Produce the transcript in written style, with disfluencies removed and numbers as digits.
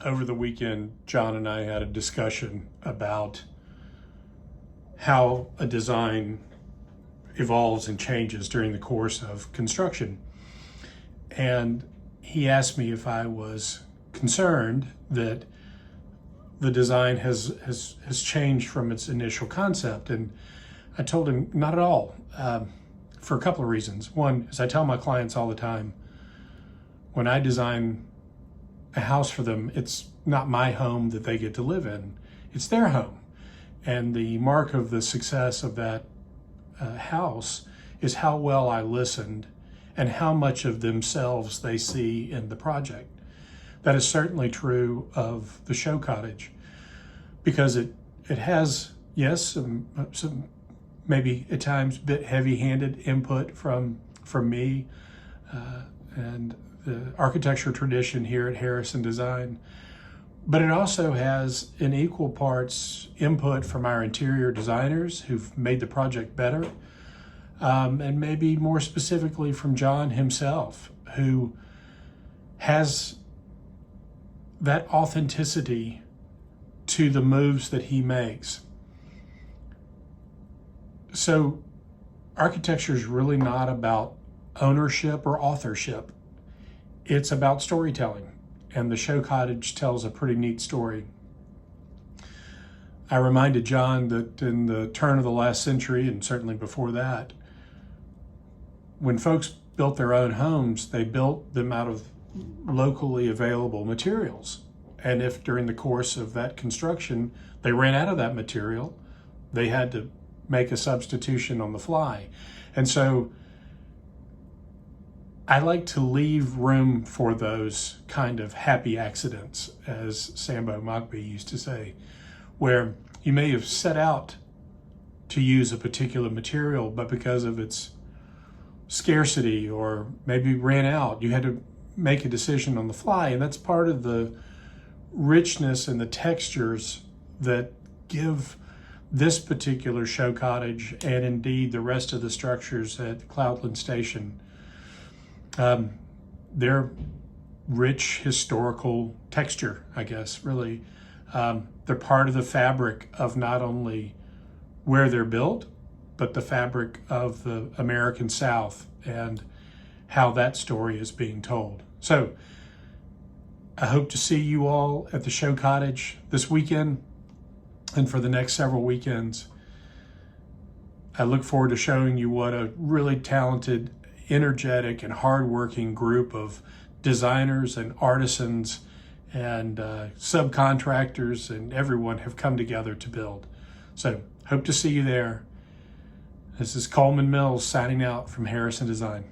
Over the weekend, John and I had a discussion about how a design evolves and changes during the course of construction. And he asked me if I was concerned that the design has changed from its initial concept. And I told him not at all, for a couple of reasons. One is I tell my clients all the time, when I design a house for them, it's not my home that they get to live in, it's their home. And the mark of the success of that house is how well I listened and how much of themselves they see in the project. That is certainly true of the Showcottage, because it has, yes, some maybe at times bit heavy-handed input from me and the architecture tradition here at Harrison Design, but it also has in equal parts input from our interior designers who've made the project better, and maybe more specifically from John himself, who has that authenticity to the moves that he makes. So architecture is really not about ownership or authorship. It's about storytelling, and the Showcottage tells a pretty neat story. I reminded John that in the turn of the last century, and certainly before that, when folks built their own homes, they built them out of locally available materials. And if during the course of that construction they ran out of that material, they had to make a substitution on the fly. And so I like to leave room for those kind of happy accidents, as Sambo Mockbee used to say, where you may have set out to use a particular material, but because of its scarcity or maybe ran out, you had to make a decision on the fly. And that's part of the richness and the textures that give this particular Showcottage, and indeed the rest of the structures at Cloudland Station, their rich historical texture, I guess, really. They're part of the fabric of not only where they're built, but the fabric of the American South and how that story is being told. So I hope to see you all at the Showcottage this weekend and for the next several weekends. I look forward to showing you what a really talented, energetic, and hardworking group of designers and artisans and subcontractors and everyone have come together to build. So hope to see you there. This is Coleman Mills signing out from Harrison Design.